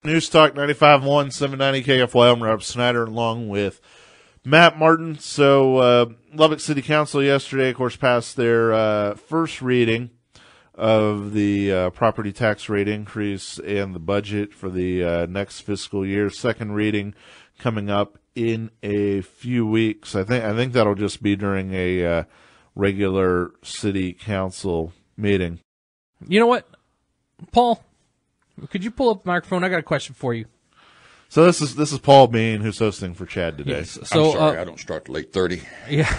News Talk 95.1, 790 KFYO. I'm Rob Snyder along with Matt Martin. So Lubbock City Council yesterday, of course, passed their first reading of the property tax rate increase and the budget for the next fiscal year. Second reading coming up in a few weeks. I think that'll just be during a regular city council meeting. You know what, Paul? Could you pull up the microphone? I got a question for you. So this is Paul Beane, who's hosting for Chad today. Yes. So, I'm sorry, I don't start till 8:30. Yeah.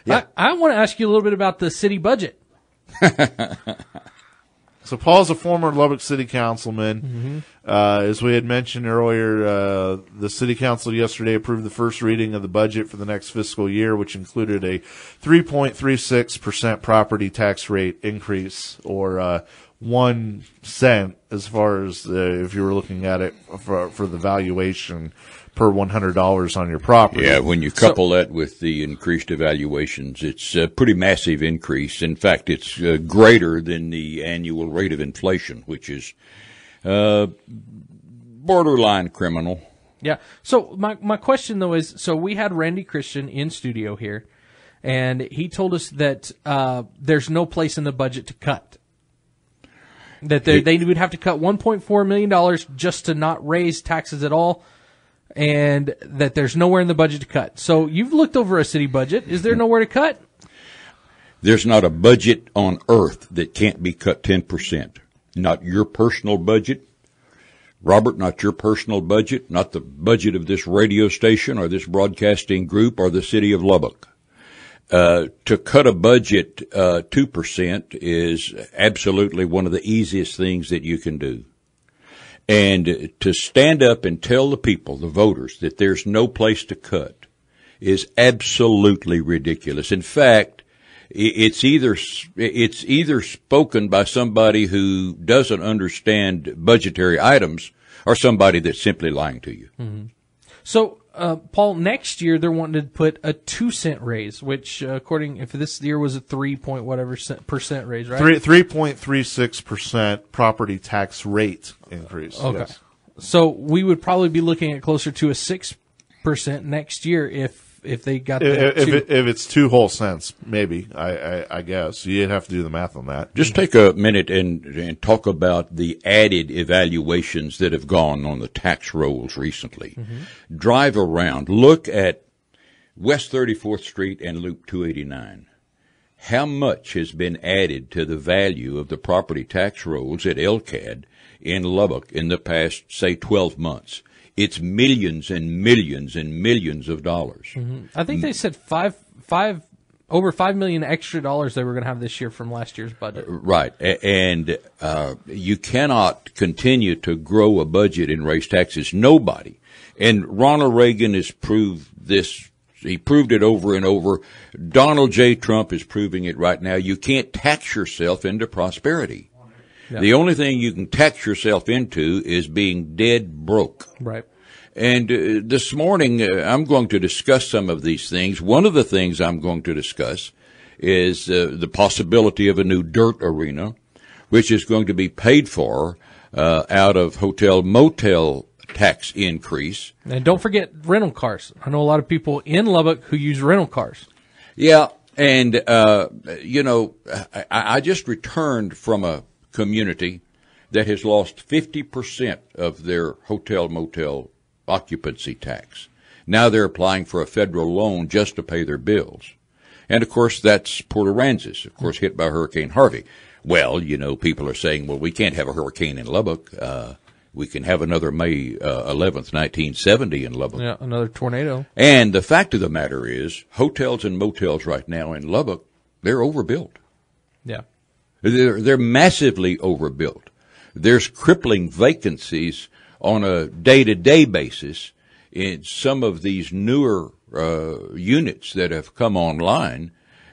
Yeah. I want to ask you a little bit about the city budget. So Paul's a former Lubbock City Councilman. As we had mentioned earlier, the City Council yesterday approved the first reading of the budget for the next fiscal year, which included a 3.36% property tax rate increase, or 1 cent as far as if you were looking at it for the valuation per $100 on your property. Yeah, when you couple that with the increased evaluations, it's a pretty massive increase. In fact, it's greater than the annual rate of inflation, which is borderline criminal. Yeah. So my question, though, is, so we had Randy Christian in studio here, and he told us that there's no place in the budget to cut. That they would have to cut $1.4 million just to not raise taxes at all, and that there's nowhere in the budget to cut. So you've looked over a city budget. Is there nowhere to cut? There's not a budget on earth that can't be cut 10%. Not your personal budget, Robert, not your personal budget, not the budget of this radio station or this broadcasting group or the city of Lubbock. To cut a budget 2% is absolutely one of the easiest things that you can do. And to stand up and tell the people, the voters, that there's no place to cut is absolutely ridiculous. In fact, it's either spoken by somebody who doesn't understand budgetary items or somebody that's simply lying to you. Mm-hmm. So, Paul, next year they're wanting to put a 2-cent raise, which, if this year was a 3% raise, right? 3.36% property tax rate increase. Okay. Yes. So we would probably be looking at closer to a 6% next year if they got that. If it's 2 whole cents, maybe, I guess. You'd have to do the math on that. Just take a minute and talk about the added evaluations that have gone on the tax rolls recently. Mm-hmm. Drive around. Look at West 34th Street and Loop 289. How much has been added to the value of the property tax rolls at LCAD in Lubbock in the past, say, 12 months? It's millions and millions and millions of dollars. Mm-hmm. I think they said over $5 million extra dollars they were going to have this year from last year's budget. Right. And you cannot continue to grow a budget and raise taxes. Nobody. And Ronald Reagan has proved this. He proved it over and over. Donald J. Trump is proving it right now. You can't tax yourself into prosperity. Yeah. The only thing you can tax yourself into is being dead broke. Right. And this morning, I'm going to discuss some of these things. One of the things I'm going to discuss is the possibility of a new dirt arena, which is going to be paid for out of hotel-motel tax increase. And don't forget rental cars. I know a lot of people in Lubbock who use rental cars. Yeah, and, I just returned from a community that has lost 50% of their hotel-motel occupancy tax. Now they're applying for a federal loan just to pay their bills. And, of course, that's Port Aransas, of course, hit by Hurricane Harvey. Well, people are saying, well, we can't have a hurricane in Lubbock. We can have another May 11th, 1970 in Lubbock. Yeah, another tornado. And the fact of the matter is, hotels and motels right now in Lubbock, they're overbuilt. Yeah. They're massively overbuilt. There's crippling vacancies on a day-to-day basis in some of these newer units that have come online,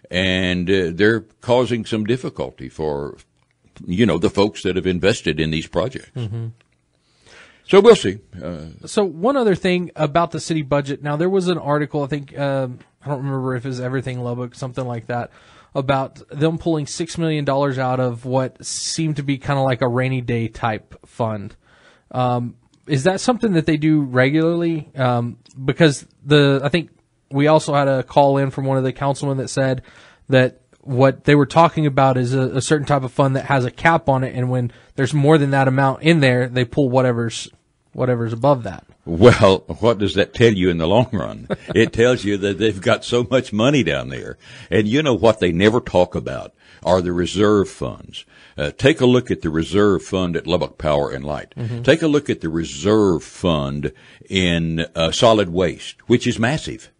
and they're causing some difficulty for, the folks that have invested in these projects. Mm-hmm. So we'll see. So one other thing about the city budget. Now, there was an article, I think, I don't remember if it was Everything Lubbock, something like that, about them pulling $6 million out of what seemed to be kind of like a rainy day type fund. Is that something that they do regularly? Because I think we also had a call in from one of the councilmen that said that what they were talking about is a certain type of fund that has a cap on it, and when there's more than that amount in there, they pull whatever's above that. Well, what does that tell you in the long run? It tells you that they've got so much money down there. And you know what they never talk about are the reserve funds. Take a look at the reserve fund at Lubbock Power and Light. Mm-hmm. Take a look at the reserve fund in solid waste, which is massive.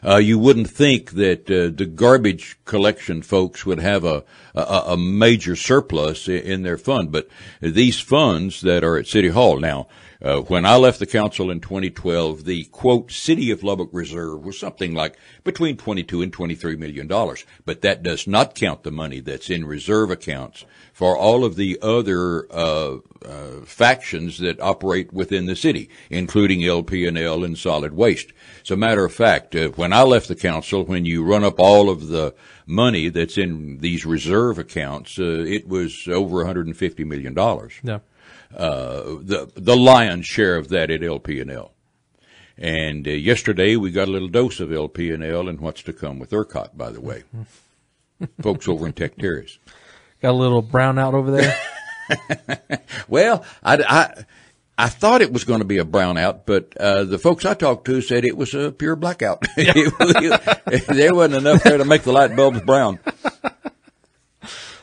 You wouldn't think that the garbage collection folks would have a major surplus in their fund, but these funds that are at City Hall now, when I left the council in 2012, the quote City of Lubbock Reserve was something like between $22 and $23 million. But that does not count the money that's in reserve accounts for all of the other factions that operate within the city, including LP&L and solid waste. As a matter of fact, when I left the council, when you run up all of the money that's in these reserve accounts, it was over $150 million. Yeah. The lion's share of that at LP&L. And yesterday we got a little dose of LP&L and what's to come with ERCOT, by the way. Folks over in Tech Terrace. Got a little brownout over there? Well, I thought it was going to be a brownout, but the folks I talked to said it was a pure blackout. There wasn't enough there to make the light bulbs brown.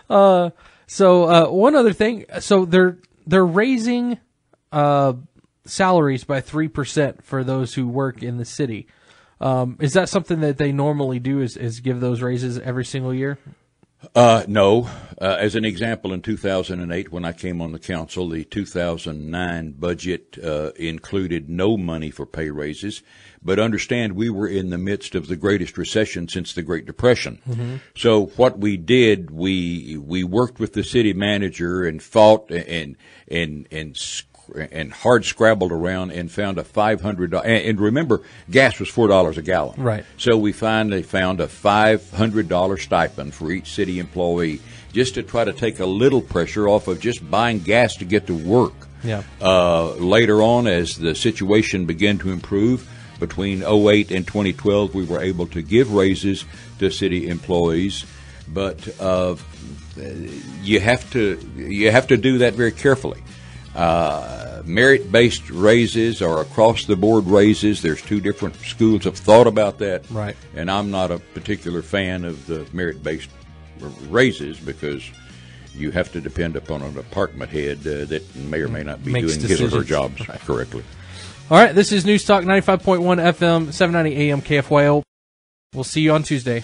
So one other thing. So they're raising salaries by 3% for those who work in the city. Is that something that they normally do? Is give those raises every single year? No. As an example, in 2008, when I came on the council, the 2009 budget included no money for pay raises. But understand, we were in the midst of the greatest recession since the Great Depression. Mm-hmm. So what we did, we worked with the city manager and fought and hard scrabbled around and found a $500. And remember, gas was $4 a gallon. Right. So we finally found a $500 stipend for each city employee, just to try to take a little pressure off of just buying gas to get to work. Yeah. Later on, as the situation began to improve, between 2008 and 2012, we were able to give raises to city employees, but you have to do that very carefully. Merit-based raises or across-the-board raises, there's two different schools of thought about that. Right. And I'm not a particular fan of the merit-based raises because you have to depend upon an department head that may or may not be doing his or her jobs correctly. All right, this is News Talk 95.1 FM, 790 AM KFYO. We'll see you on Tuesday.